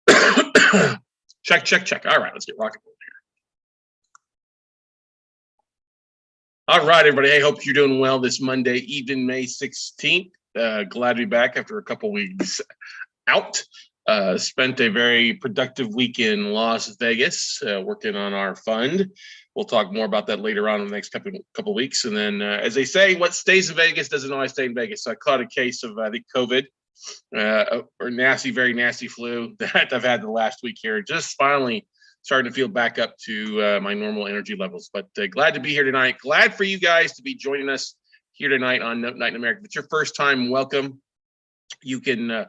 Check, check, check. All right, let's get rocking here. All right, everybody. Hey, hope you're doing well this Monday, even May 16th. Glad to be back after a couple weeks out. Spent a very productive week in Las Vegas working on our fund. We'll talk more about that later on in the next couple weeks. And then, as they say, what stays in Vegas doesn't always stay in Vegas. So I caught a case of, I think, COVID or very nasty flu that I've had the last week here. Just finally starting to feel back up to my normal energy levels. But glad to be here tonight. Glad for you guys to be joining us here tonight on Note Night in America. If it's your first time, welcome. You can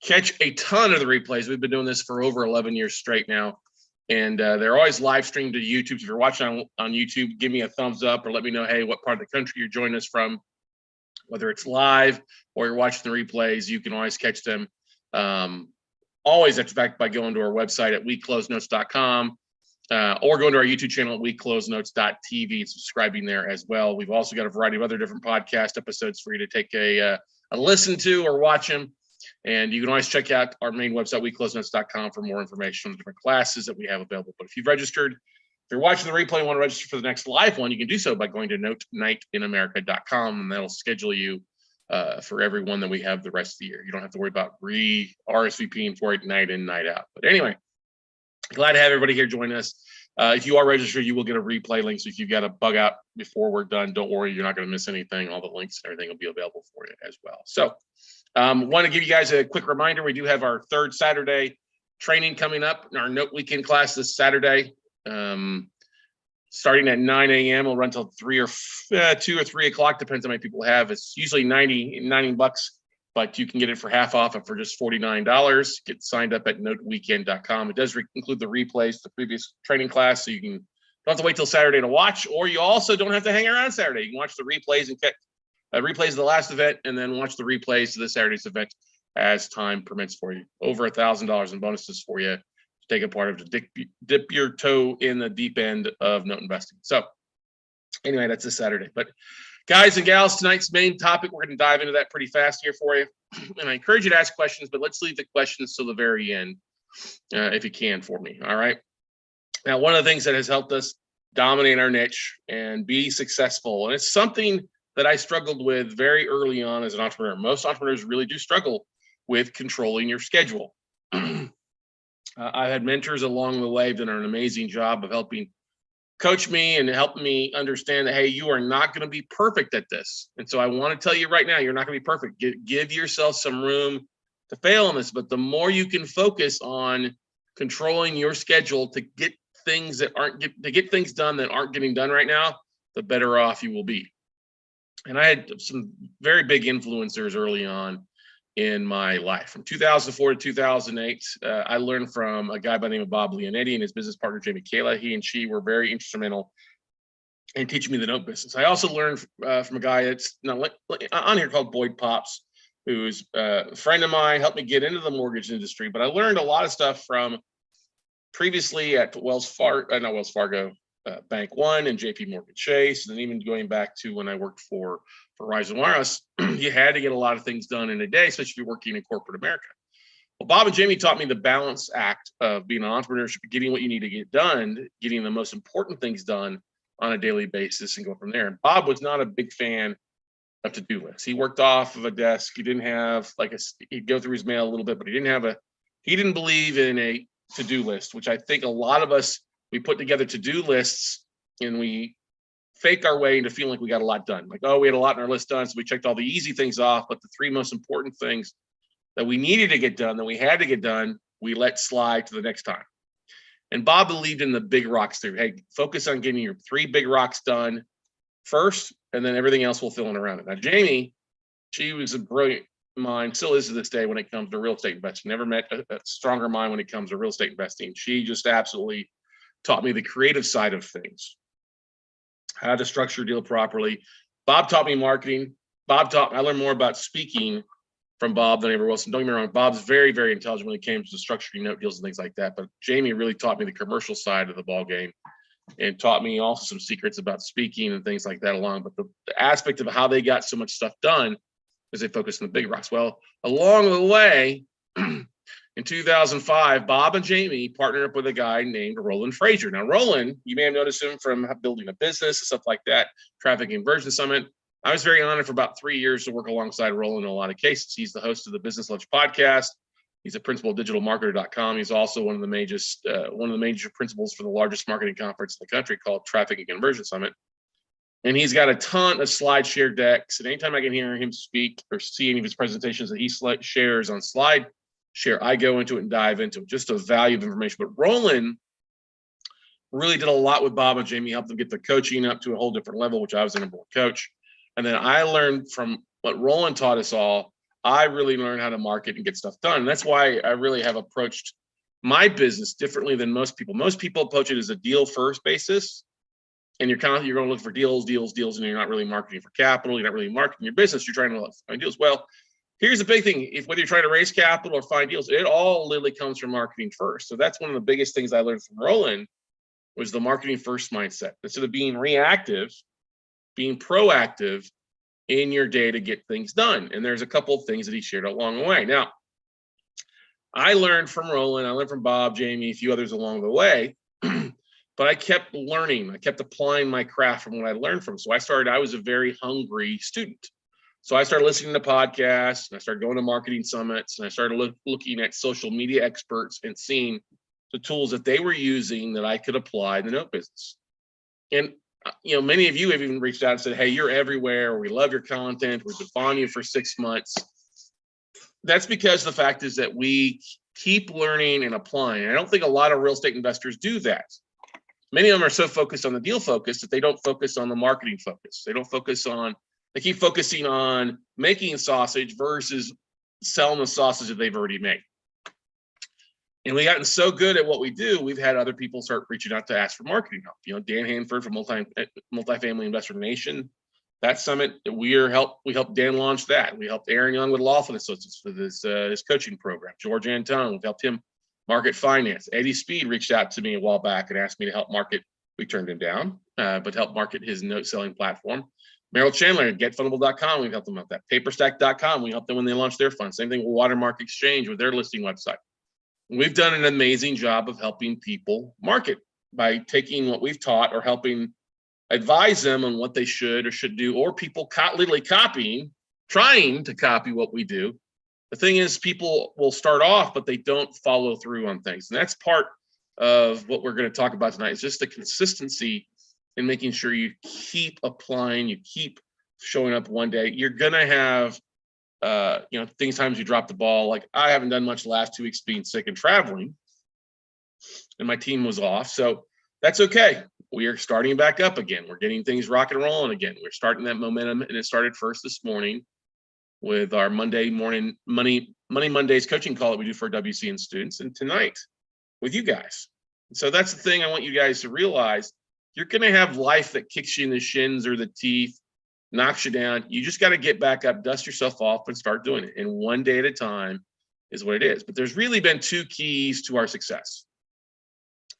catch a ton of the replays. We've been doing this for over 11 years straight now. And they're always live streamed to YouTube. If you're watching on YouTube, give me a thumbs up or let me know, hey, what part of the country you're joining us from. Whether it's live or you're watching the replays, you can always catch them. Always that's back by going to our website at weclosenotes.com or going to our YouTube channel at weclosenotes.tv and subscribing there as well. We've also got a variety of other different podcast episodes for you to take a listen to or watch them. And you can always check out our main website, weclosenotes.com, for more information on the different classes that we have available. But if you've registered, if you're watching the replay and want to register for the next live one, you can do so by going to notenightinamerica.com, and that'll schedule you for every one that we have the rest of the year. You don't have to worry about RSVPing for it night in, night out. But anyway, glad to have everybody here join us. If you are registered, you will get a replay link. So if you've got a bug out before we're done, don't worry, you're not going to miss anything. All the links and everything will be available for you as well. So want to give you guys a quick reminder. We do have our third Saturday training coming up in our Note Weekend class this Saturday. Starting at 9 a.m. We'll run till 2 or 3 o'clock, depends how many people have. It's usually $90, but you can get it for half off for just $49. Get signed up at noteweekend.com. It does include the replays to the previous training class, so you don't have to wait till Saturday to watch, or you also don't have to hang around Saturday. You can watch the replays and get replays of the last event, and then watch the replays of the Saturday's event as time permits for you. Over $1,000 in bonuses for you to take a part of to dip your toe in the deep end of note investing. So anyway, that's this Saturday. But guys and gals, tonight's main topic, we're going to dive into that pretty fast here for you. And I encourage you to ask questions, but let's leave the questions till the very end, if you can, for me. All right. Now, one of the things that has helped us dominate our niche and be successful, and it's something that I struggled with very early on as an entrepreneur. Most entrepreneurs really do struggle with controlling your schedule. I've had mentors along the way that done an amazing job of helping coach me and help me understand that, hey, you are not going to be perfect at this. And so I want to tell you right now, you're not going to be perfect. Give yourself some room to fail on this. But the more you can focus on controlling your schedule to get things done that aren't getting done right now, the better off you will be. And I had some very big influencers early on in my life. From 2004 to 2008, I learned from a guy by the name of Bob Leonetti and his business partner, Jamie Kayla. He and she were very instrumental in teaching me the note business. I also learned from a guy that's on here called Boyd Pops, who's a friend of mine, helped me get into the mortgage industry. But I learned a lot of stuff from previously at Bank One and JP Morgan Chase, and then even going back to when I worked for Verizon Wireless. You had to get a lot of things done in a day, especially if you're working in corporate America. Well, Bob and Jamie taught me the balance act of being an entrepreneur, getting what you need to get done, getting the most important things done on a daily basis, and go from there. And Bob was not a big fan of to-do lists. He worked off of a desk. He didn't have he'd go through his mail a little bit, but he didn't believe in a to-do list, which I think a lot of us, we put together to-do lists and we fake our way into feeling like we got a lot done. Like, oh, we had a lot on our list done, so we checked all the easy things off, but the three most important things that we needed to get done, that we had to get done, we let slide to the next time. And Bob believed in the big rocks theory. Hey, focus on getting your 3 big rocks done first, and then everything else will fill in around it. Now, Jamie, she was a brilliant mind, still is to this day when it comes to real estate investing. Never met a stronger mind when it comes to real estate investing. She just absolutely taught me the creative side of things, how to structure a deal properly. Bob taught me marketing. I learned more about speaking from Bob than everyone else. And don't get me wrong, Bob's very, very intelligent when it came to structuring note deals and things like that. But Jamie really taught me the commercial side of the ball game and taught me also some secrets about speaking and things like that along. But the aspect of how they got so much stuff done is they focused on the big rocks. Well, along the way, In 2005, Bob and Jamie partnered up with a guy named Roland Frazier. Now, Roland, you may have noticed him from building a business and stuff like that, Traffic Conversion Summit. I was very honored for about 3 years to work alongside Roland in a lot of cases. He's the host of the Business Lunch podcast. He's a principal at digitalmarketer.com. He's also one of the major principals for the largest marketing conference in the country called Traffic and Conversion Summit. And he's got a ton of slide share decks. And anytime I can hear him speak or see any of his presentations that he shares on slide share, I go into it and dive into it. Just a value of information. But Roland really did a lot with Bob and Jamie, helped them get the coaching up to a whole different level, which I was the number one coach. And then I learned from what Roland taught us all. I really learned how to market and get stuff done. And that's why I really have approached my business differently than most people. Most people approach it as a deal first basis. And you're going to look for deals, and you're not really marketing for capital. You're not really marketing your business. You're trying to find deals. Well, here's the big thing. Whether you're trying to raise capital or find deals, it all literally comes from marketing first. So that's one of the biggest things I learned from Roland was the marketing first mindset. Instead of being reactive, being proactive in your day to get things done. And there's a couple of things that he shared along the way. Now, I learned from Roland, I learned from Bob, Jamie, a few others along the way, but I kept learning. I kept applying my craft from what I learned from. So I was a very hungry student. So I started listening to podcasts, and I started going to marketing summits, and I started looking at social media experts and seeing the tools that they were using that I could apply in the note business. And many of you have even reached out and said, hey, you're everywhere. We love your content. We've been following you for 6 months. That's because the fact is that we keep learning and applying. I don't think a lot of real estate investors do that. Many of them are so focused on the deal focus that they don't focus on the marketing focus. They keep focusing on making sausage versus selling the sausage that they've already made. And we've gotten so good at what we do, we've had other people start reaching out to ask for marketing help. Dan Hanford from Multifamily Investor Nation, that summit, we helped Dan launch that. We helped Aaron Young with Laughlin Associates for his coaching program. George Antone, we've helped him market finance. Eddie Speed reached out to me a while back and asked me to help market. We turned him down, but help market his note selling platform. Merrill Chandler at getfundable.com, we've helped them out that. Paperstack.com, we helped them when they launched their fund. Same thing with Watermark Exchange with their listing website. We've done an amazing job of helping people market by taking what we've taught or helping advise them on what they should or should do, or people literally trying to copy what we do. The thing is, people will start off, but they don't follow through on things. And that's part of what we're going to talk about tonight, is just the consistency in making sure you keep applying, you keep showing up one day. You're going to have times you drop the ball. Like I haven't done much the last 2 weeks being sick and traveling, and my team was off. So that's okay. We are starting back up again. We're getting things rock and rolling again. We're starting that momentum, and it started first this morning with our Monday morning Money Mondays coaching call that we do for WCN students, and tonight with you guys. So that's the thing I want you guys to realize. You're going to have life that kicks you in the shins or the teeth, knocks you down. You just got to get back up, dust yourself off, and start doing it. And one day at a time is what it is. But there's really been 2 keys to our success.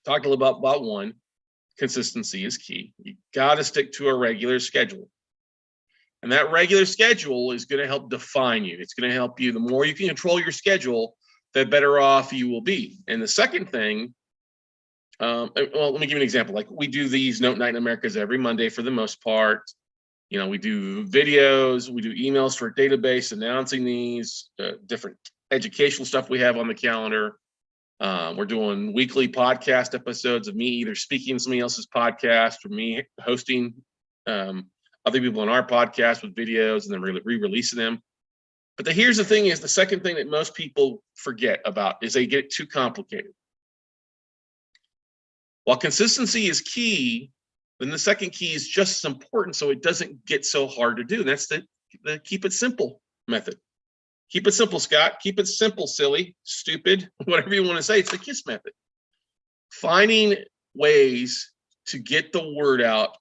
Talked a little about one. Consistency is key. You got to stick to a regular schedule. And that regular schedule is going to help define you. It's going to help you. The more you can control your schedule, the better off you will be. And the second thing, let me give you an example. Like we do these Note Night in Americas every Monday for the most part. We do videos, we do emails for a database announcing these different educational stuff we have on the calendar. We're doing weekly podcast episodes of me either speaking in somebody else's podcast or me hosting other people on our podcast with videos and then re-releasing them. But here's the thing is, the second thing that most people forget about is they get too complicated. While consistency is key, then the second key is just as important, so it doesn't get so hard to do. And that's the keep it simple method. Keep it simple, Scott. Keep it simple, silly, stupid, whatever you want to say. It's the KISS method. Finding ways to get the word out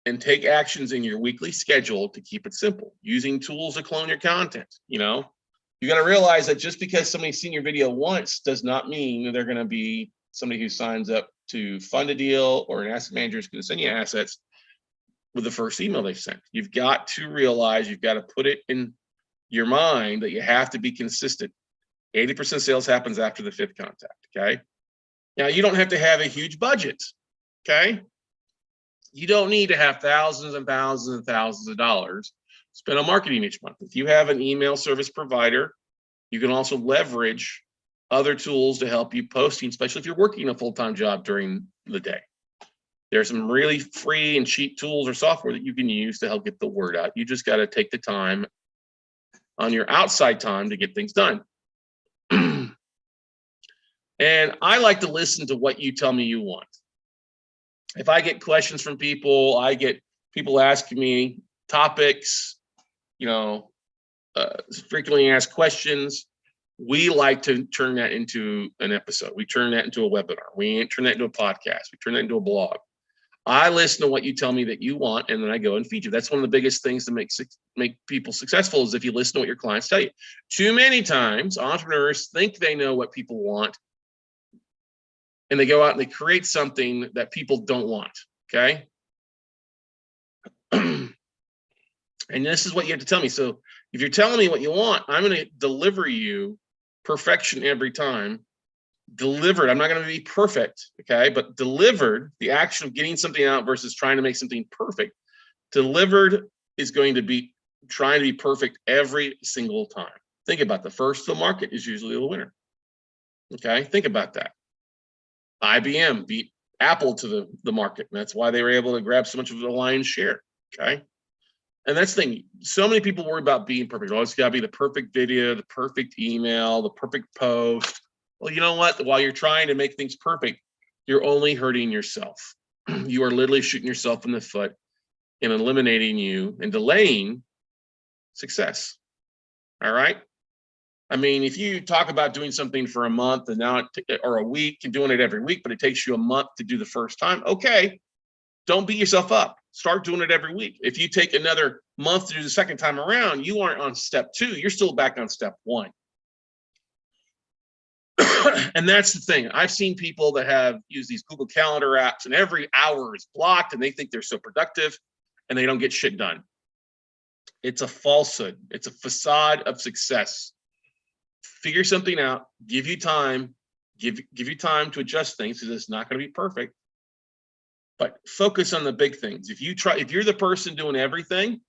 and take actions in your weekly schedule to keep it simple. Using tools to clone your content. You got to realize that just because somebody's seen your video once does not mean that they're going to be somebody who signs up to fund a deal, or an asset manager is going to send you assets with the first email they've sent. You've got to realize, you've got to put it in your mind that you have to be consistent. 80% sales happens after the 5th contact, okay? Now, you don't have to have a huge budget, okay? You don't need to have thousands and thousands and thousands of dollars spent on marketing each month. If you have an email service provider, you can also leverage other tools to help you posting, especially if you're working a full-time job during the day. There's some really free and cheap tools or software that you can use to help get the word out. You just got to take the time on your outside time to get things done. And I like to listen to what you tell me you want. If I get questions from people, I get people asking me topics, frequently asked questions. We like to turn that into an episode. We turn that into a webinar. We turn that into a podcast. We turn that into a blog. I listen to what you tell me that you want, and then I go and feed you. That's one of the biggest things to make people successful is if you listen to what your clients tell you. Too many times, entrepreneurs think they know what people want, and they go out and they create something that people don't want, okay? And this is what you have to tell me. So if you're telling me what you want, I'm going to deliver you perfection every time. Delivered, I'm not going to be perfect, okay? But delivered, the action of getting something out versus trying to make something perfect, delivered is going to be trying to be perfect every single time. Think about the first to the market is usually the winner, okay? Think about that. IBM beat Apple to the market, and that's why they were able to grab so much of the lion's share, okay? And that's the thing. So many people worry about being perfect. Oh, it's got to be the perfect video, the perfect email, the perfect post. Well, you know what? While you're trying to make things perfect, you're only hurting yourself. You are literally shooting yourself in the foot and eliminating you and delaying success. All right? I mean, if you talk about doing something for a month and now or a week and doing it every week, but it takes you a month to do the first time, okay, don't beat yourself up. Start doing it every week. If you take another month to do the second time around, you aren't on step 2. You're still back on step 1. And that's the thing. I've seen people that have used these Google Calendar apps and every hour is blocked and they think they're so productive and they don't get shit done. It's a falsehood. It's a facade of success. Figure something out, give you time, give you time to adjust things because it's not going to be perfect. But focus on the big things. If you're the person doing everything,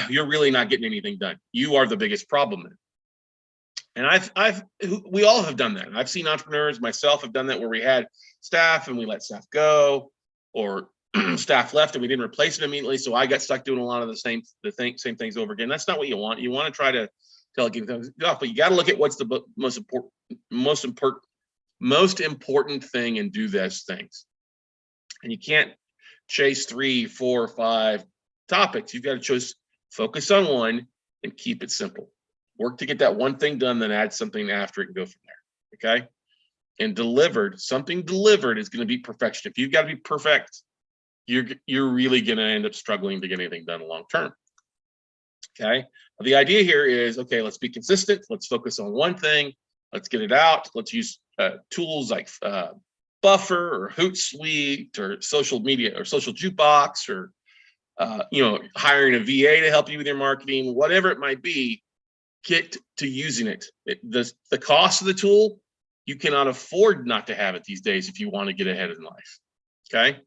you're really not getting anything done. You are the biggest problem. And we all have done that. I've seen entrepreneurs, myself, have done that where we had staff and we let staff go, or staff left and we didn't replace it immediately. So I got stuck doing a lot of the same things over again. That's not what you want. You want to try to delegate things off, but you got to look at what's the most important thing and do those things. And you can't chase 3, 4, 5 topics. You've got to focus on one and keep it simple. Work to get that one thing done, then add something after it and go from there. Okay. And something delivered is going to be perfection. If you've got to be perfect, you're really going to end up struggling to get anything done long term. Okay. The idea here is, okay, let's be consistent. Let's focus on one thing. Let's get it out. Let's use tools like Buffer or Hootsuite or social media or social jukebox or, hiring a VA to help you with your marketing, whatever it might be. Get to using it. The cost of the tool, you cannot afford not to have it these days if you want to get ahead in life. Okay.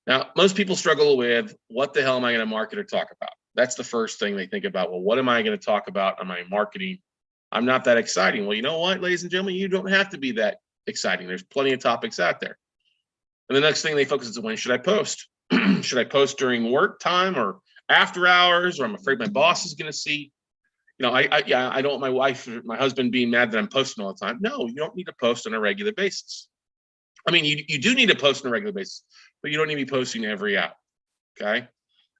Now, most people struggle with what the hell am I going to market or talk about? That's the first thing they think about. Well, what am I going to talk about on my marketing? I'm not that exciting. Well, you know what, ladies and gentlemen, you don't have to be that exciting. There's plenty of topics out there. And the next thing they focus is when should I post? Should I post during work time or after hours, or I'm afraid my boss is going to see? I don't want my husband being mad that I'm posting all the time. No, you don't need to post on a regular basis. I mean, you do need to post on a regular basis, but you don't need to be posting every hour. Okay.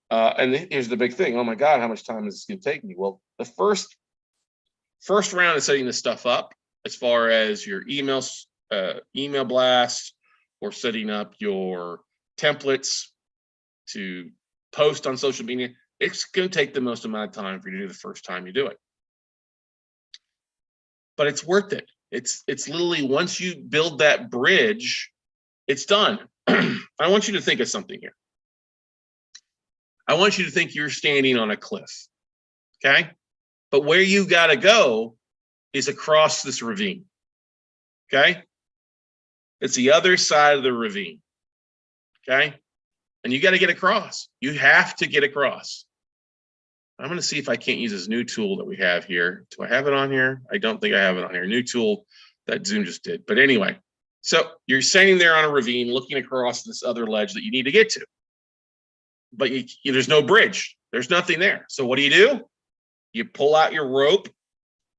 And here's the big thing. Oh my God, how much time is this going to take me? Well, the first round is setting this stuff up as far as your email blasts or setting up your templates to post on social media. It's going to take the most amount of time for you to do the first time you do it. But it's worth it. It's literally once you build that bridge, it's done. I want you to think of something here. I want you to think you're standing on a cliff, okay? But where you got to go is across this ravine. Okay? It's the other side of the ravine. Okay? And you got to get across. You have to get across. I'm going to see if I can't use this new tool that we have here. Do I have it on here? I don't think I have it on here. New tool that Zoom just did. But anyway, so you're standing there on a ravine looking across this other ledge that you need to get to. But there's no bridge. There's nothing there. So what do? You pull out your rope,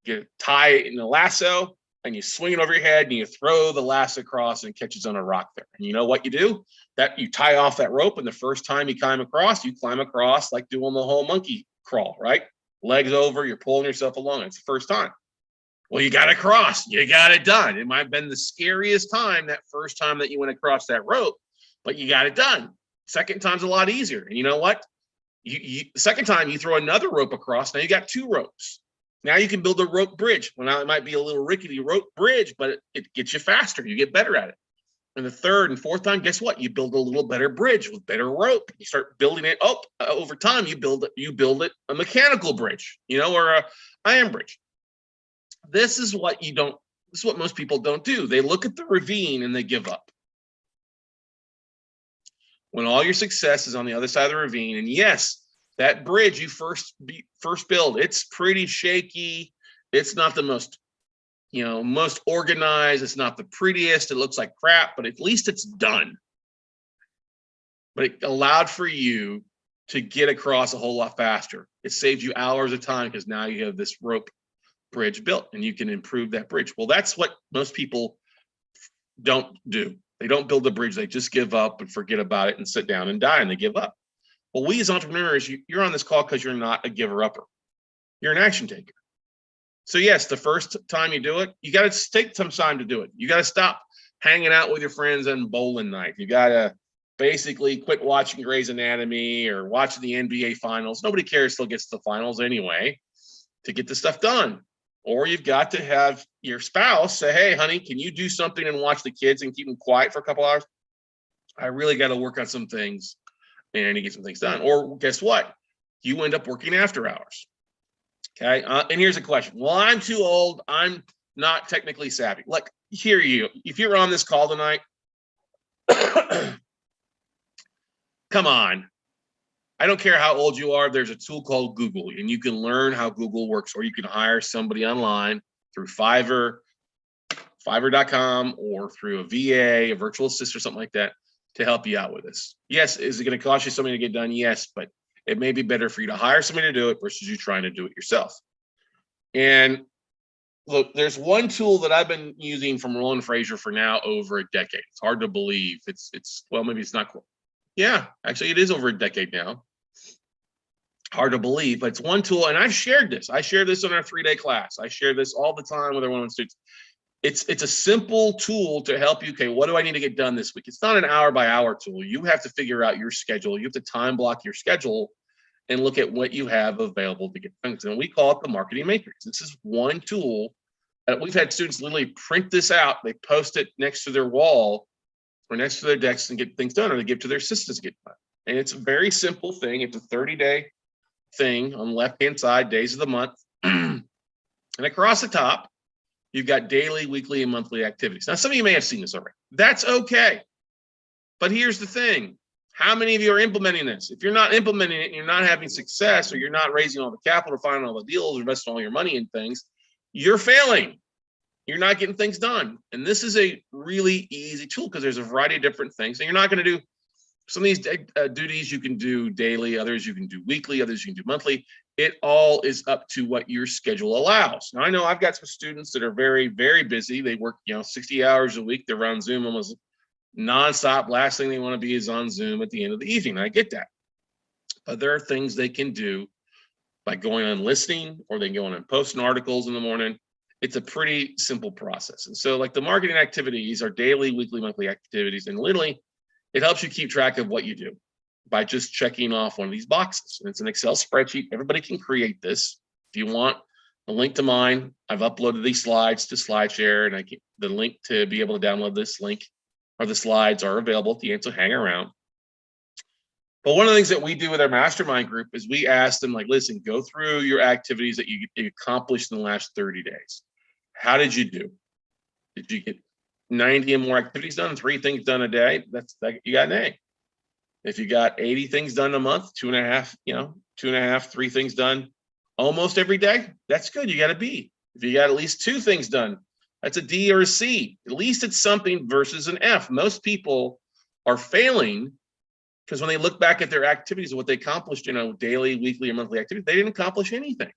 you tie it in a lasso, and you swing it over your head, and you throw the lasso across, and it catches on a rock there. And you know what you do? That you tie off that rope, and the first time you climb across like doing the whole monkey crawl, right? Legs over, you're pulling yourself along. It's the first time. Well, you got to cross. You got it done. It might have been the scariest time, that first time that you went across that rope, but you got it done. Second time's a lot easier. And you know what? The second time you throw another rope across, now you got 2 ropes. Now you can build a rope bridge. Well, now it might be a little rickety rope bridge, but it gets you faster. You get better at it. And the third and fourth time, guess what? You build a little better bridge with better rope. You start building it up over time. You build it a mechanical bridge, or a iron bridge. This is what most people don't do. They look at the ravine and they give up. When all your success is on the other side of the ravine, and yes, that bridge you first build, it's pretty shaky. It's not the most organized. It's not the prettiest. It looks like crap, but at least it's done. But it allowed for you to get across a whole lot faster. It saved you hours of time because now you have this rope bridge built and you can improve that bridge. Well, that's what most people don't do. They don't build a bridge. They just give up and forget about it and sit down and die, and they give up. Well, we as entrepreneurs, you're on this call because you're not a giver-upper. You're an action taker. So yes, the first time you do it, you got to take some time to do it. You got to stop hanging out with your friends on bowling night. You got to basically quit watching Grey's Anatomy or watching the NBA finals. Nobody cares till it gets to the finals anyway to get the stuff done. Or you've got to have your spouse say, hey, honey, can you do something and watch the kids and keep them quiet for a couple hours? I really got to work on some things and I need to get some things done. Or guess what? You end up working after hours. Okay. And here's a question. Well, I'm too old. I'm not technically savvy. Like, hear you. If you're on this call tonight, come on. I don't care how old you are. There's a tool called Google, and you can learn how Google works, or you can hire somebody online through Fiverr.com, or through a VA, a virtual assistant, or something like that to help you out with this. Yes, is it going to cost you something to get done? Yes, but it may be better for you to hire somebody to do it versus you trying to do it yourself. And look, there's one tool that I've been using from Roland Frazier for now over a decade. It's hard to believe. Well, maybe it's not cool. Yeah, actually, it is over a decade now. Hard to believe, but it's one tool, and I've shared this. I share this in our 3-day class. I share this all the time with our one-on-one students. It's a simple tool to help you. Okay, what do I need to get done this week? It's not an hour-by-hour tool. You have to figure out your schedule. You have to time block your schedule and look at what you have available to get things. And we call it the marketing matrix. This is one tool that we've had students literally print this out. They post it next to their wall or next to their desks and get things done, or they give to their assistants to get done. And it's a very simple thing. It's a 30-day thing on the left-hand side, days of the month. And across the top, you've got daily, weekly, and monthly activities. Now, some of you may have seen this already. That's okay. But here's the thing. How many of you are implementing this? If you're not implementing it and you're not having success, or you're not raising all the capital, finding all the deals, investing all your money in things, you're failing. You're not getting things done. And this is a really easy tool because there's a variety of different things. And you're not going to do some of these duties you can do daily, others you can do weekly, others you can do monthly. It all is up to what your schedule allows. Now, I know I've got some students that are very, very busy. They work, 60 hours a week. They're on Zoom almost nonstop. Last thing they want to be is on Zoom at the end of the evening. I get that. But there are things they can do by going on listening, or they can go on and posting articles in the morning. It's a pretty simple process. And so, like, the marketing activities are daily, weekly, monthly activities. And literally, it helps you keep track of what you do by just checking off one of these boxes. And it's an Excel spreadsheet. Everybody can create this. If you want a link to mine, I've uploaded these slides to SlideShare, and the link to be able to download this link or the slides are available at the end, so hang around. But one of the things that we do with our mastermind group is we ask them, like, listen, go through your activities that you accomplished in the last 30 days. How did you do? Did you get 90 and more activities done, 3 things done a day? That's like you got an A. If you got 80 things done a month, 2.5, 2.5, 3 things done almost every day, that's good. You got a B. If you got at least 2 things done, that's a D or a C. At least it's something versus an F. Most people are failing because when they look back at their activities and what they accomplished, daily, weekly, or monthly activities, they didn't accomplish anything.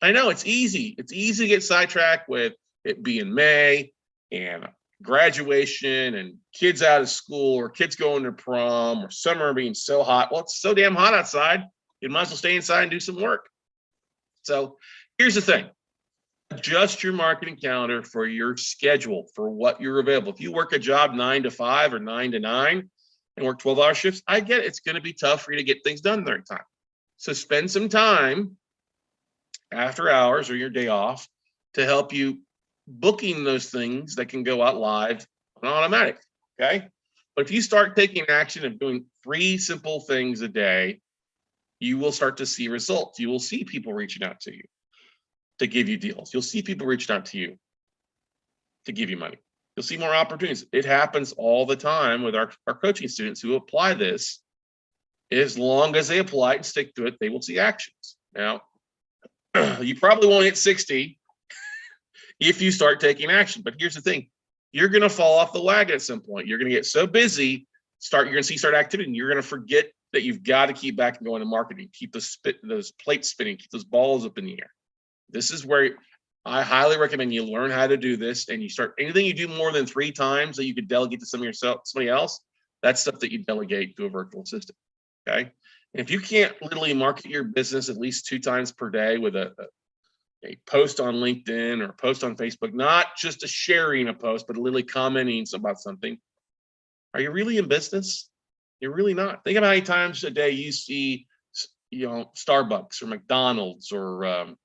I know it's easy. It's easy to get sidetracked with it being May and graduation and kids out of school or kids going to prom or summer being so hot. Well, it's so damn hot outside. You might as well stay inside and do some work. So here's the thing. Adjust your marketing calendar for your schedule, for what you're available. If you work a job 9 to 5 or 9 to 9 and work 12-hour shifts, I get it. It's going to be tough for you to get things done during time. So spend some time after hours or your day off to help you booking those things that can go out live on automatic. Okay. But if you start taking action of doing 3 simple things a day, you will start to see results. You will see people reaching out to you to give you deals. You'll see people reaching out to you to give you money. You'll see more opportunities. It happens all the time with our coaching students who apply this. As long as they apply it and stick to it, they will see actions. Now, you probably won't hit 60 if you start taking action. But here's the thing. You're going to fall off the wagon at some point. You're going to get so busy, you're going to start activity, and you're going to forget that you've got to keep back and going to marketing, keep those plates spinning, keep those balls up in the air. This is where I highly recommend you learn how to do this, and you start anything you do more than 3 times that you could delegate to somebody else. That's stuff that you delegate to a virtual assistant. Okay. And if you can't literally market your business at least 2 times per day with a post on LinkedIn or a post on Facebook, not just a sharing a post, but literally commenting about something, are you really in business? You're really not. Think about how many times a day you see, Starbucks or McDonald's or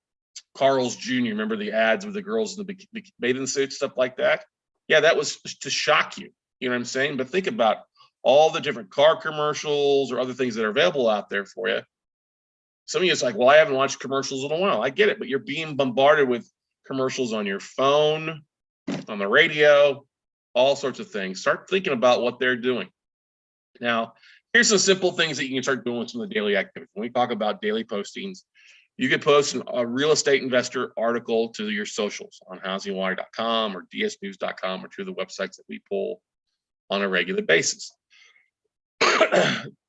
Carl's Jr. Remember the ads with the girls in the bathing suits, stuff like that? Yeah, that was to shock you. You know what I'm saying? But think about all the different car commercials or other things that are available out there for you. Some of you, it's like, well, I haven't watched commercials in a while. I get it, but you're being bombarded with commercials on your phone, on the radio, all sorts of things. Start thinking about what they're doing. Now, here's some simple things that you can start doing with some of the daily activities. When we talk about daily postings, you could post a real estate investor article to your socials on housingwire.com or dsnews.com or to the websites that we pull on a regular basis.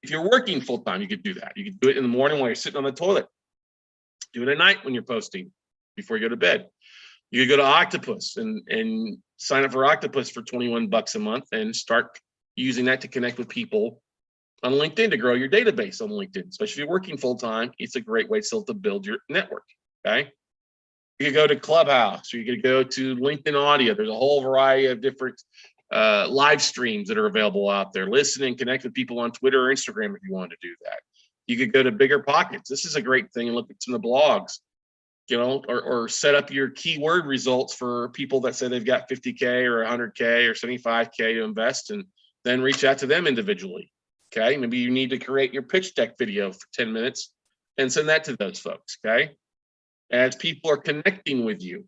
If you're working full time, you could do that. You could do it in the morning while you're sitting on the toilet. Do it at night when you're posting before you go to bed. You could go to Octopus and sign up for Octopus for $21 a month and start using that to connect with people on LinkedIn to grow your database on LinkedIn. Especially if you're working full time, it's a great way still to build your network. Okay. You could go to Clubhouse, or you could go to LinkedIn Audio. There's a whole variety of different live streams that are available out there. Listen and connect with people on Twitter or Instagram if you want to do that. You could go to Bigger Pockets. This is a great thing, and look at some of the blogs, or set up your keyword results for people that say they've got 50K or 100K or 75K to invest, and then reach out to them individually. Okay, maybe you need to create your pitch deck video for 10 minutes and send that to those folks. Okay, as people are connecting with you,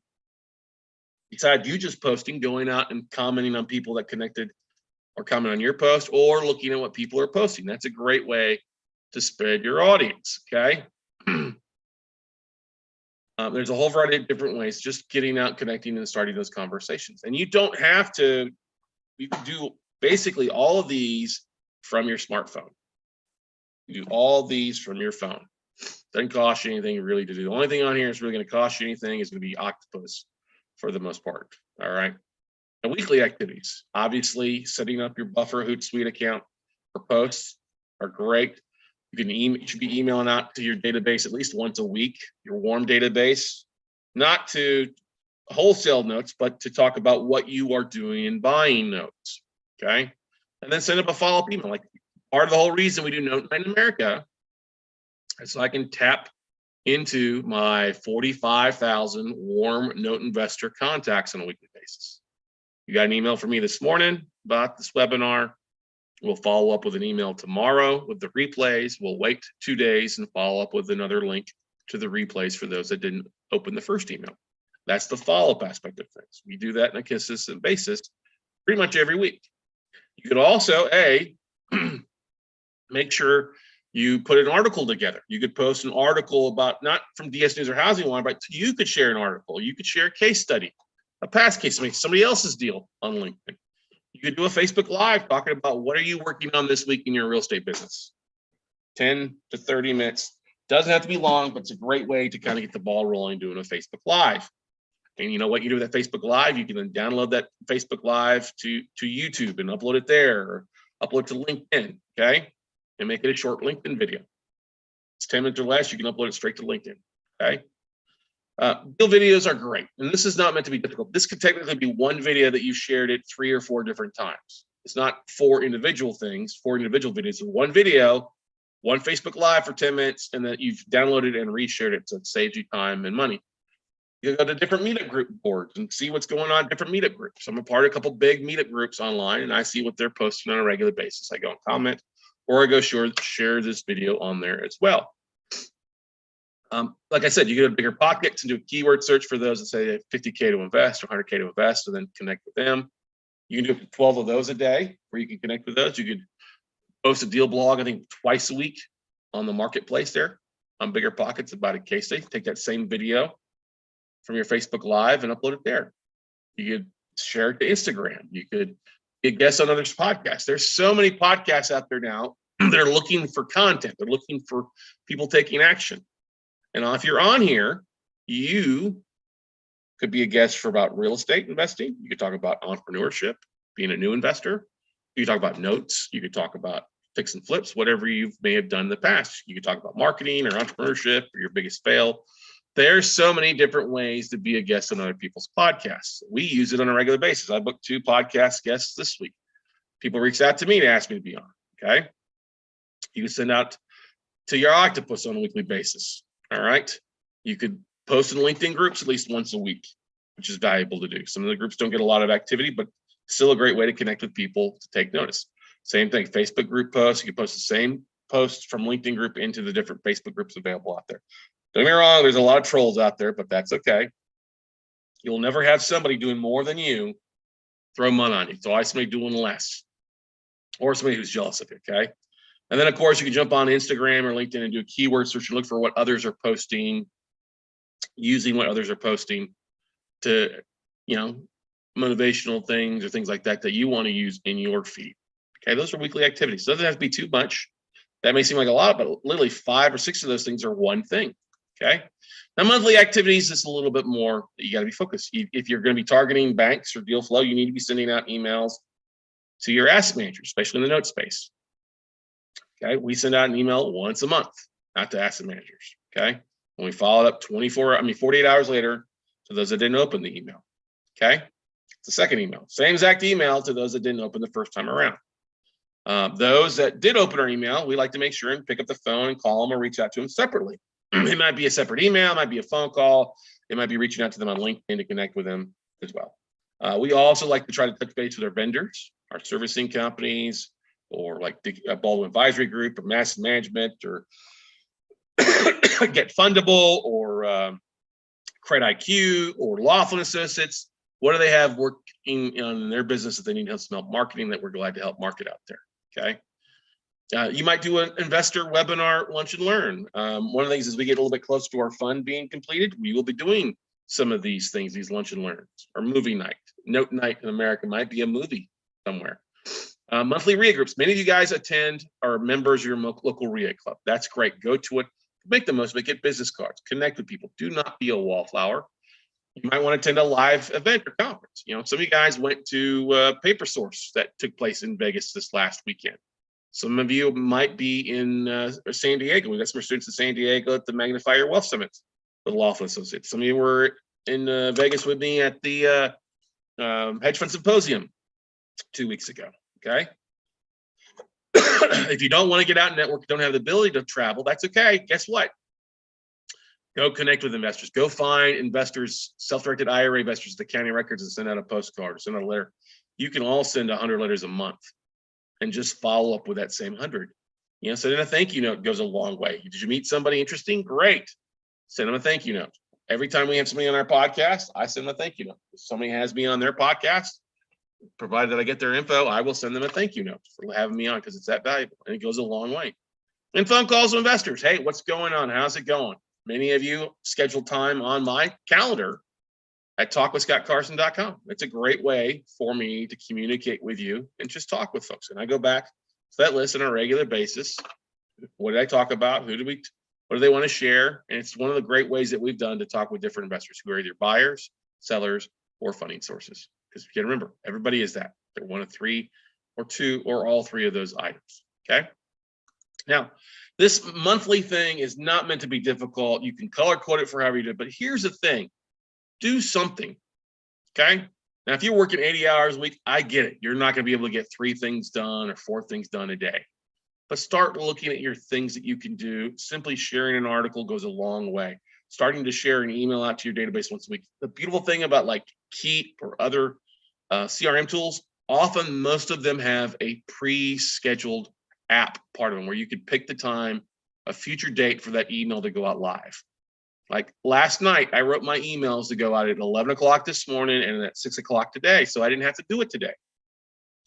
besides you just posting, going out and commenting on people that connected or comment on your post, or looking at what people are posting. That's a great way to spread your audience. Okay. There's a whole variety of different ways, just getting out, connecting, and starting those conversations. And you don't have to, you can do basically all of these from your smartphone. You do all these from your phone. Doesn't cost you anything really to do. The only thing on here is really going to cost you anything is going to be Octopus for the most part. All right. And weekly activities, obviously setting up your Buffer Hootsuite account for posts are great. You should be emailing out to your database at least once a week, your warm database, not to wholesale notes, but to talk about what you are doing in buying notes. Okay. And then send up a follow-up email. Like, part of the whole reason we do Note Night in America is so I can tap into my 45,000 warm note investor contacts on a weekly basis. You got an email from me this morning about this webinar. We'll follow up with an email tomorrow with the replays. We'll wait 2 days and follow up with another link to the replays for those that didn't open the first email. That's the follow-up aspect of things. We do that on a consistent basis pretty much every week. You could also, make sure you put an article together. You could post an article about, not from DS News or Housing Wire, but you could share an article. You could share a case study, a past case, make somebody else's deal on LinkedIn. You could do a Facebook Live talking about what are you working on this week in your real estate business. 10 to 30 minutes. Doesn't have to be long, but it's a great way to kind of get the ball rolling doing a Facebook Live. And you know what you do with that Facebook Live? You can then download that Facebook Live to YouTube and upload it there, or upload to LinkedIn, okay? And make it a short LinkedIn video. It's 10 minutes or less. You can upload it straight to LinkedIn, okay? Deal videos are great. And this is not meant to be difficult. This could technically be one video that you shared it 3 or 4 different times. It's not 4 individual things, 4 individual videos. It's one video, one Facebook Live for 10 minutes, and then you've downloaded and reshared it, so it saves you time and money. You go to different meetup group boards and see what's going on in different meetup groups. I'm a part of a couple big meetup groups online, and I see what they're posting on a regular basis. I go and comment, or I go share this video on there as well. Like I said, you get a bigger pockets and do a keyword search for those that say they have 50K to invest or 100K to invest, and then connect with them. You can do 12 of those a day where you can connect with those. You could post a deal blog, I think, twice a week on the marketplace there on Bigger Pockets about a case study. Take that same video from your Facebook Live and upload it there. You could share it to Instagram. You could be a guest on others' podcasts. There's so many podcasts out there now that are looking for content. They're looking for people taking action. And if you're on here, you could be a guest for about real estate investing. You could talk about entrepreneurship, being a new investor. You could talk about notes. You could talk about fix and flips, whatever you may have done in the past. You could talk about marketing or entrepreneurship or your biggest fail. There's so many different ways to be a guest on other people's podcasts. We use it on a regular basis. I booked 2 podcast guests this week. People reach out to me to ask me to be on, okay? You can send out to your octopus on a weekly basis, all right? You could post in LinkedIn groups at least once a week, which is valuable to do. Some of the groups don't get a lot of activity, but still a great way to connect with people to take notice. Same thing, Facebook group posts. You can post the same posts from LinkedIn group into the different Facebook groups available out there. Don't get me wrong, there's a lot of trolls out there, but that's okay. You'll never have somebody doing more than you throw money on you. It's always somebody doing less, or somebody who's jealous of you, okay? And then, of course, you can jump on Instagram or LinkedIn and do a keyword search and look for what others are posting, using what others are posting to, motivational things or things like that that you want to use in your feed. Okay, those are weekly activities. It doesn't have to be too much. That may seem like a lot, but literally 5 or 6 of those things are one thing. Okay. Now, monthly activities is a little bit more. You got to be focused. If you're going to be targeting banks or deal flow, you need to be sending out emails to your asset managers, especially in the note space. Okay. We send out an email once a month, not to asset managers. Okay. And we follow it up 48 hours later to those that didn't open the email. Okay. It's the second email, same exact email to those that didn't open the first time around. Those that did open our email, we like to make sure and pick up the phone and call them or reach out to them separately. It might be a separate email, it might be a phone call, it might be reaching out to them on LinkedIn to connect with them as well. We also like to try to touch base with our vendors, our servicing companies, or like the Baldwin Advisory Group or Massive Management or Get Fundable or Credit IQ or Lawful Associates. What do they have working in their business that they need help marketing that we're glad to help market out there, okay? You might do an investor webinar, lunch and learn. One of the things as we get a little bit closer to our fund being completed, we will be doing some of these things, these lunch and learns, or movie night. Note night in America might be a movie somewhere. Monthly RIA groups. Many of you guys attend or are members of your local RIA club. That's great. Go to it. Make the most of it. Get business cards. Connect with people. Do not be a wallflower. You might want to attend a live event or conference. Some of you guys went to Paper Source that took place in Vegas this last weekend. Some of you might be in San Diego. We got some students in San Diego at the Magnify Your Wealth Summit with Lawful Associates. Some of you were in Vegas with me at the Hedge Fund Symposium 2 weeks ago, okay? If you don't want to get out and network, don't have the ability to travel, that's okay. Guess what? Go connect with investors. Go find investors, self-directed IRA investors at the county records and send out a postcard or send out a letter. You can all send 100 letters a month and just follow up with that same 100. Sending a thank you note goes a long way. Did you meet somebody interesting? Great. Send them a thank you note. every time we have somebody on our podcast, I send them a thank you note. If somebody has me on their podcast, provided that I get their info, I will send them a thank you note for having me on because it's that valuable and it goes a long way. And phone calls to investors. Hey, what's going on? How's it going? Many of you schedule time on my calendar at talkwithscottcarson.com. It's a great way for me to communicate with you and just talk with folks. And I go back to that list on a regular basis. What did I talk about? What do they want to share? And it's one of the great ways that we've done to talk with different investors who are either buyers, sellers, or funding sources. Because you got to remember, everybody is that. They're one of three or two or all three of those items. Okay. Now, this monthly thing is not meant to be difficult. You can color code it for however you do, but here's the thing. Do something. Okay. Now, if you're working 80 hours a week, I get it. You're not going to be able to get 3 things done or 4 things done a day. But start looking at your things that you can do. Simply sharing an article goes a long way. Starting to share an email out to your database once a week. The beautiful thing about like Keep or other CRM tools, often most of them have a pre-scheduled app part of them where you could pick the time, a future date for that email to go out live. Like last night, I wrote my emails to go out at 11 o'clock this morning and at 6 o'clock today, so I didn't have to do it today.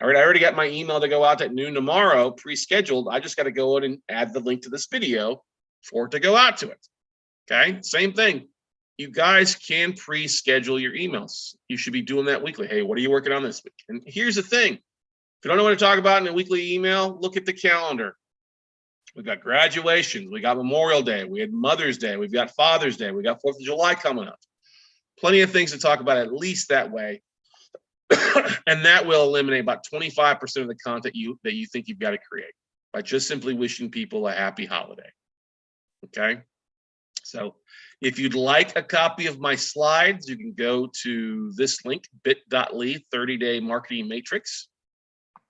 All right, I already got my email to go out at noon tomorrow, pre-scheduled. I just got to go in and add the link to this video for it to go out to it. Okay, same thing. You guys can pre-schedule your emails. You should be doing that weekly. Hey, what are you working on this week? And here's the thing. If you don't know what to talk about in a weekly email, look at the calendar. We've got graduations. We got Memorial Day. We had Mother's Day. We've got Father's Day. We got 4th of July coming up. Plenty of things to talk about at least that way. And that will eliminate about 25% of the content that you think you've got to create by just simply wishing people a happy holiday. Okay. So if you'd like a copy of my slides, you can go to this link, bit.ly 30-day marketing matrix,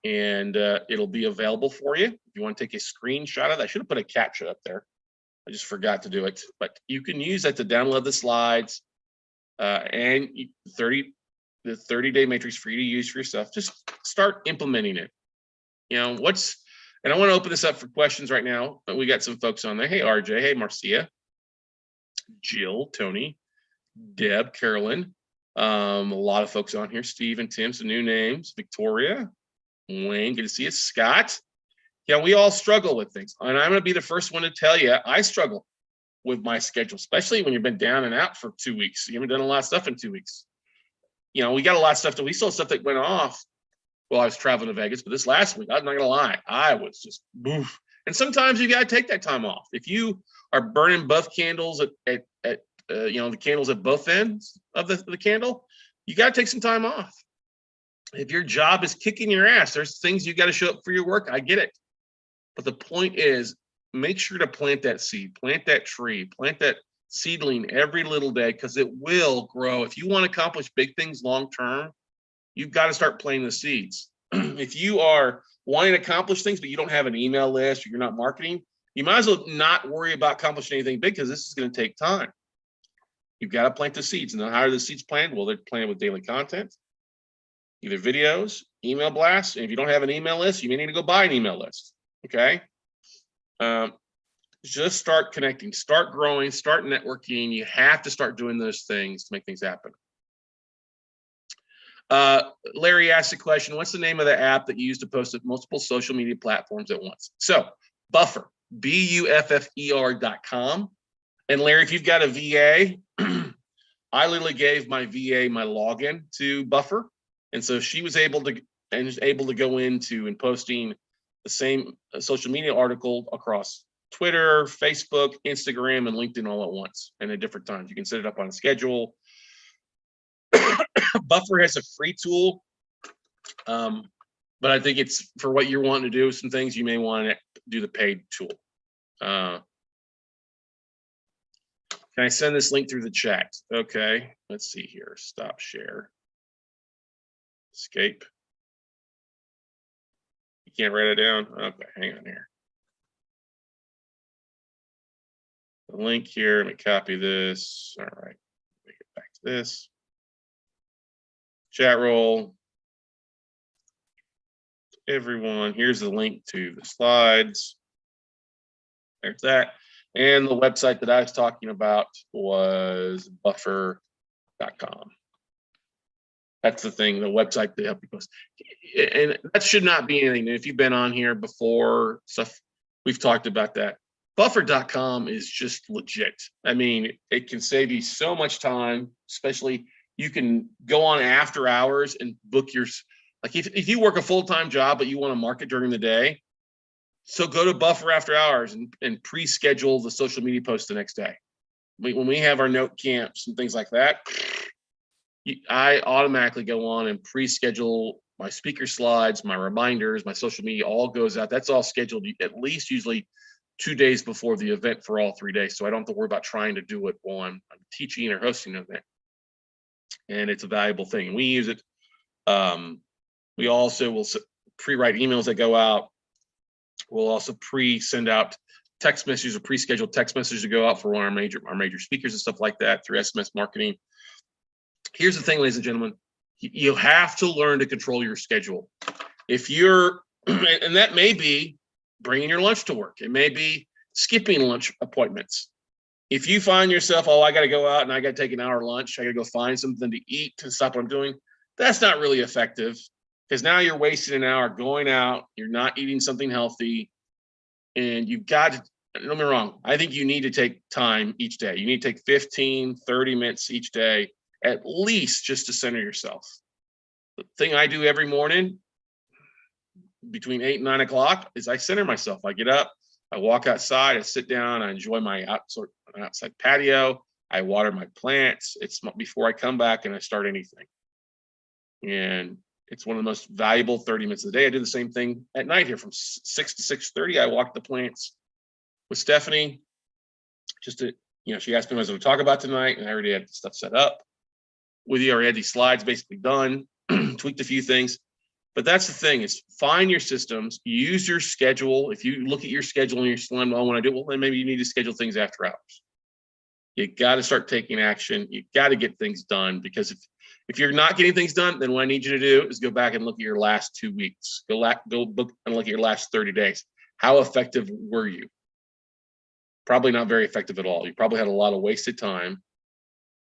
and it'll be available for you. If you want to take a screenshot of that, I should have put a caption up there. I just forgot to do it, but you can use that to download the slides and the 30-day matrix for you to use for yourself. Just start implementing it. You know, and I want to open this up for questions right now. We got some folks on there. Hey, RJ. Hey, Marcia. Jill, Tony, Deb, Carolyn, a lot of folks on here. Steve and Tim, some new names. Victoria, Wayne, good to see you. Scott. Yeah, we all struggle with things. And I'm going to be the first one to tell you, I struggle with my schedule, especially when you've been down and out for 2 weeks. You haven't done a lot of stuff in 2 weeks. You know, we got a lot of stuff we saw stuff that went off while I was traveling to Vegas. But this last week, I'm not going to lie, I was just boof. And sometimes you got to take that time off. If you are burning both candles at the candles at both ends of the candle, you got to take some time off. If your job is kicking your ass, there's things you got to show up for your work. I get it. But the point is, make sure to plant that seed, plant that tree, plant that seedling every little day, because it will grow. If you want to accomplish big things long term, you've got to start planting the seeds. If you are wanting to accomplish things, but you don't have an email list or you're not marketing, you might as well not worry about accomplishing anything big, because this is going to take time. You've got to plant the seeds. And then how are the seeds planted? Well, they're planted with daily content, either videos, email blasts. And if you don't have an email list, you may need to go buy an email list. Okay. Just start connecting, start growing, start networking. You have to start doing those things to make things happen. Larry asked a question, what's the name of the app that you use to post at multiple social media platforms at once? So Buffer, BUFFER.com. And Larry, if you've got a VA, I literally gave my VA my login to Buffer. And so she was able to go into and posting the same social media article across Twitter, Facebook, Instagram, and LinkedIn all at once and at different times. You can set it up on a schedule. Buffer has a free tool, but I think it's for what you're wanting to do. Some things you may want to do the paid tool. Can I send this link through the chat? Okay, let's see here. Stop share. Escape. You can't write it down? Okay, hang on here. The link here, let me copy this. All right, let me get back to this. Chat roll. Everyone, here's the link to the slides. There's that. And the website that I was talking about was buffer.com. That's the thing, the website to help you post. And that should not be anything. If you've been on here before, stuff we've talked about that. Buffer.com is just legit. I mean, it can save you so much time, especially you can go on after hours and book your, like if you work a full-time job, but you want to market during the day, so go to Buffer after hours and pre-schedule the social media post the next day. When we have our note camps and things like that, I automatically go on and pre-schedule my speaker slides, my reminders, my social media, all goes out. That's all scheduled at least usually 2 days before the event for all 3 days. So I don't have to worry about trying to do it while I'm teaching or hosting an event. And it's a valuable thing. We use it. We also will pre-write emails that go out. We'll also pre-send out text messages or pre-scheduled text messages to go out for our major speakers and stuff like that through SMS marketing. Here's the thing, ladies and gentlemen, you have to learn to control your schedule. If you're, and that may be bringing your lunch to work. It may be skipping lunch appointments. If you find yourself, oh, I got to go out and I got to take an hour lunch, I got to go find something to eat to stop what I'm doing, that's not really effective, because now you're wasting an hour going out, you're not eating something healthy, and you've got to, don't get me wrong, I think you need to take time each day. You need to take 15, 30 minutes each day, at least, just to center yourself. The thing I do every morning between 8 and 9 o'clock is I center myself. I get up, I walk outside, I sit down, I enjoy my outside patio, I water my plants. It's before I come back and I start anything. And it's one of the most valuable 30 minutes of the day. I do the same thing at night here from 6 to 6:30. I walk the plants with Stephanie. Just to, she asked me what I was going to talk about tonight, and I already had stuff set up. With you, I already had these slides basically done, tweaked a few things. But that's the thing, is find your systems, use your schedule. If you look at your schedule and you're slim, oh, when I do, well, then maybe you need to schedule things after hours. You got to start taking action. You got to get things done, because if you're not getting things done, then what I need you to do is go back and look at your last 2 weeks. Go book and look at your last 30 days. How effective were you? Probably not very effective at all. You probably had a lot of wasted time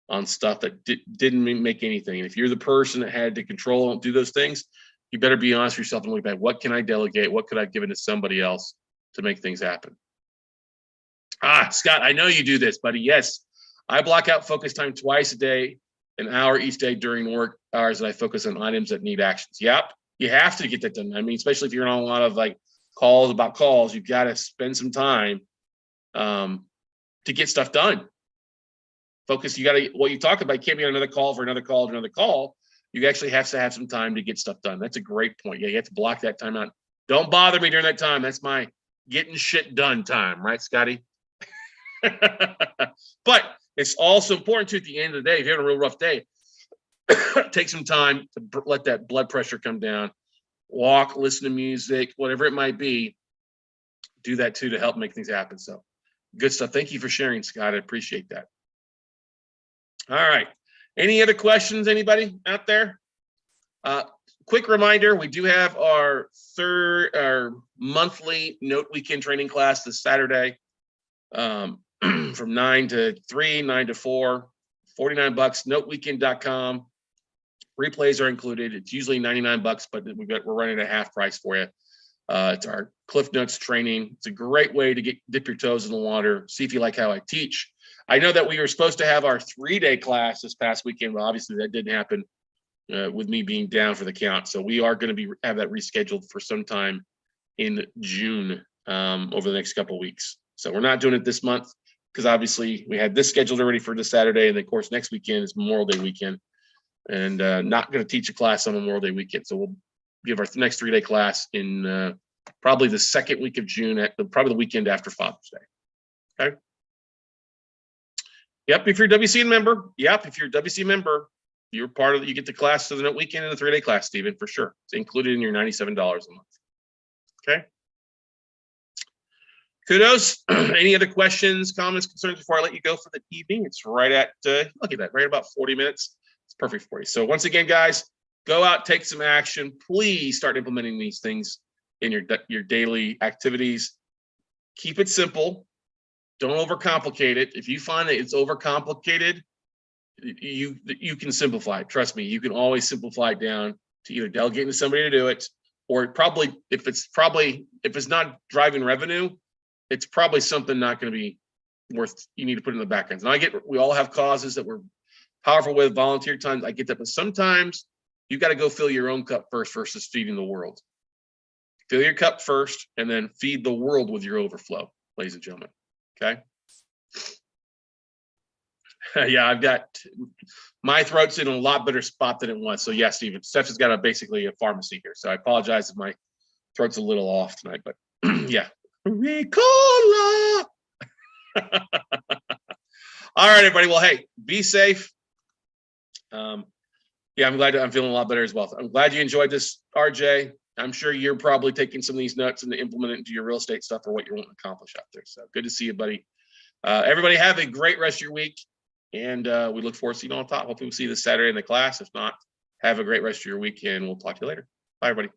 on stuff that didn't make anything. And if you're the person that had to control and do those things, you better be honest with yourself and look back. What can I delegate? What could I give it to somebody else to make things happen? Scott, I know you do this, buddy. Yes, I block out focus time twice a day, an hour each day during work hours that I focus on items that need actions. Yep, you have to get that done. I mean, especially if you're on a lot of like calls about calls, you've got to spend some time to get stuff done. Focus, you got to, what you talk about, you can't be on another call for another call to another call. You actually have to have some time to get stuff done. That's a great point. Yeah, you have to block that time out. Don't bother me during that time. That's my getting shit done time, right, Scotty? But it's also important to, at the end of the day, if you're having a real rough day, take some time to let that blood pressure come down. Walk, listen to music, whatever it might be. Do that too to help make things happen. So good stuff. Thank you for sharing, Scott. I appreciate that. All right. Any other questions, anybody out there? Quick reminder, we do have our monthly Note Weekend training class this Saturday from 9 to 3, 9 to 4, $49, noteweekend.com. Replays are included. It's usually $99, but we're running a half price for you. It's our Cliff Notes training. It's a great way to dip your toes in the water, see if you like how I teach. I know that we were supposed to have our 3-day class this past weekend, but obviously that didn't happen with me being down for the count. So we are going to have that rescheduled for sometime in June over the next couple of weeks. So we're not doing it this month because obviously we had this scheduled already for this Saturday, and of course next weekend is Memorial Day weekend, and not going to teach a class on Memorial Day weekend. So we'll give our next 3-day class in probably the second week of June, probably the weekend after Father's Day. Okay. Yep, if you're a WC member, you're part of it. You get the class to the Note Weekend and the 3-day class, Stephen, for sure. It's included in your $97 a month. Okay. Kudos. Any other questions, comments, concerns before I let you go for the evening? It's right at, look at that, right about 40 minutes. It's perfect for you. So once again, guys, go out, take some action. Please start implementing these things in your daily activities. Keep it simple. Don't overcomplicate it. If you find that it's overcomplicated, you can simplify it. Trust me, you can always simplify it down to either delegating to somebody to do it, or probably if it's not driving revenue, it's probably something not going to be worth, you need to put in the back end. And I get, we all have causes that we're powerful with, volunteer times. I get that, but sometimes you got to go fill your own cup first versus feeding the world. Fill your cup first and then feed the world with your overflow, ladies and gentlemen. Okay. Yeah, I've got, my throat's in a lot better spot than it was. So yeah, Steven, Steph has got basically a pharmacy here. So I apologize if my throat's a little off tonight, but yeah. Ricola. All right, everybody. Well, hey, be safe. Yeah, I'm feeling a lot better as well. I'm glad you enjoyed this, RJ. I'm sure you're probably taking some of these nuts and implement it into your real estate stuff or what you're wanting to accomplish out there. So good to see you, buddy. Everybody have a great rest of your week. And we look forward to seeing you on top. Hopefully we'll see you this Saturday in the class. If not, have a great rest of your week and we'll talk to you later. Bye, everybody.